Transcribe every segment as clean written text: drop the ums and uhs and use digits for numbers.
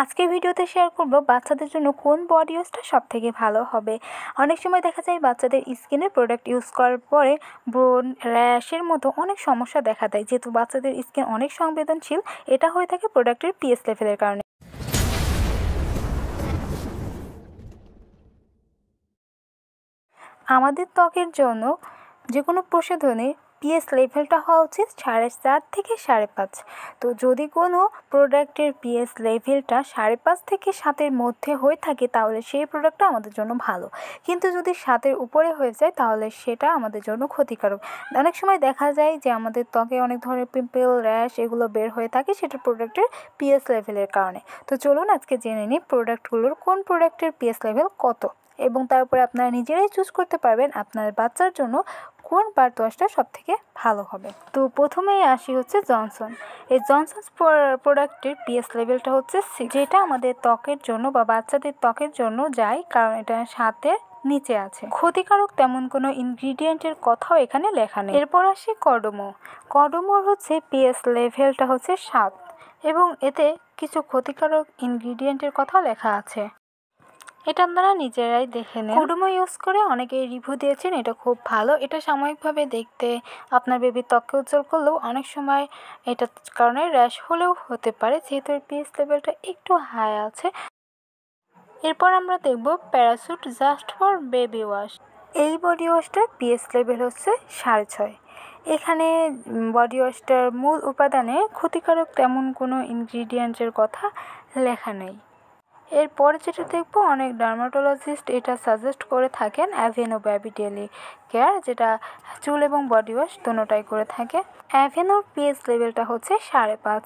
আজকে ভিডিওতে শেয়ার করব বাচ্চাদের জন্য কোন বডি ওয়াশটা সবথেকে ভালো হবে। অনেক সময় দেখা যায় বাচ্চাদের স্কিনের প্রোডাক্ট ইউজ করার পরে ব্রণ, র্যাশের মতো অনেক সমস্যা দেখা দেয়। যেহেতু বাচ্চাদের স্কিন অনেক সংবেদনশীল, এটা হয়ে থাকে প্রোডাক্টের পিএইচ লেভেলের কারণে। আমাদের ত্বকের জন্য যে কোনো প্রসাধনের পিএইচ লেভেলটা হওয়া উচিত 4.5 থেকে 5.5। তো যদি কোনো প্রোডাক্টের পিএইচ লেভেলটা 5.5 থেকে 7-এর মধ্যে হয়ে থাকে তাহলে সেই প্রোডাক্টটা আমাদের জন্য ভালো, কিন্তু যদি 7-এর উপরে হয়ে যায় তাহলে সেটা আমাদের জন্য ক্ষতিকারক। অনেক সময় দেখা যায় যে আমাদের ত্বকে অনেক ধরনের পিম্পল, র্যাশ এগুলো বের হয়ে থাকে সেটা প্রোডাক্টের পিএইচ লেভেলের কারণে। তো চলুন আজকে জেনে নিই প্রোডাক্টগুলোর কোন প্রোডাক্টের পিএইচ লেভেল কত, এবং তারপরে আপনারা নিজেরাই চুজ করতে পারবেন আপনার বাচ্চার জন্য কোন বাথ ওয়াশটা সবথেকে ভালো হবে। তো প্রথমেই আসি হচ্ছে জনসন। এই জনসন্স প্রোডাক্টের পিএইচ লেভেলটা হচ্ছে 6, যেটা আমাদের ত্বকের জন্য বা বাচ্চাদের ত্বকের জন্য যায়, কারণ এটা 7-এর নিচে আছে। ক্ষতিকারক তেমন কোনো ইনগ্রিডিয়েন্টের কথাও এখানে লেখা নেই। এরপর আসি কর্ডমো। কর্ডমোর হচ্ছে পিএইচ লেভেলটা হচ্ছে 7, এবং এতে কিছু ক্ষতিকারক ইনগ্রিডিয়েন্টের কথাও লেখা আছে। এটা আপনারা নিজেরাই দেখে নেন। কর্ডমো ইউজ করে অনেকেই রিভিউ দিয়েছেন এটা খুব ভালো। এটা সাময়িকভাবে দেখতে আপনার বেবির ত্বককে উজ্জ্বল করলেও অনেক সময় এটার কারণে র্যাশ হলেও হতে পারে, যেহেতু এর পিএইচ লেভেলটা একটু হাই আছে। এরপর আমরা দেখব parachute just for baby wash. এই বডি ওয়াশটার পিএইচ লেভেল হচ্ছে 6.5। এখানে বডি ওয়াশটার মূল উপাদানে ক্ষতিকারক তেমন কোনো ইনগ্রিডিয়েন্টের কথা লেখা নেই। এরপরে যেটা দেখবো, অনেক ডার্মাটোলজিস্ট এটা সাজেস্ট করে থাকেন অ্যাভেনো বেবি ডেলি কেয়ার, যেটা চুল এবং বডি ওয়াশ দুটোটাই করে থাকে। অ্যাভেনোর পিএইচ লেভেলটা হচ্ছে 5.5,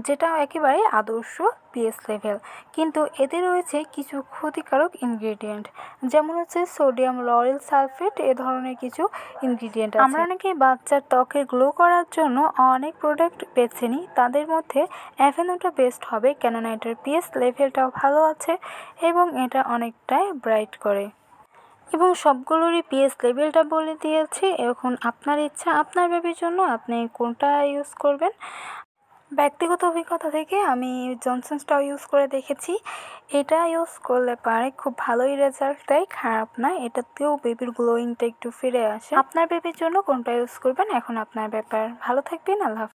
যেটা একেবারে আদর্শ পিএইচ লেভেল, কিন্তু এতে রয়েছে কিছু ক্ষতিকারক ইনগ্রিডিয়েন্ট, যেমন হচ্ছে সোডিয়াম লরেল সালফেট, এ ধরনের কিছু ইনগ্রিডিয়েন্ট আছে। আমরা অনেকেই বাচ্চার ত্বকের গ্লো করার জন্য অনেক প্রোডাক্ট বেছে নিই, তাদের মধ্যে অ্যাভেনোটা বেস্ট হবে, কেননা এটার পিএইচ লেভেলটাও ভালো আছে এবং এটা অনেকটাই ব্রাইট করে। এবং সবগুলোরই পিএইচ লেভেলটা বলে দিয়েছি। এখন আপনার ইচ্ছা, আপনার বেবির জন্য আপনি কোনটা ইউজ করবেন। ব্যক্তিগত অভিজ্ঞতা থেকে আমি জনসন্সটাও ইউজ করে দেখেছি। এটা ইউজ করলে পারে খুব ভালোই রেজাল্ট দেয়, খারাপ না। এটাতেও বেবির গ্লোয়িংটা একটু ফিরে আসে। আপনার বেবির জন্য কোনটা ইউজ করবেন এখন আপনার ব্যাপার। ভালো থাকবেন, আল্লাহ হাফেজ।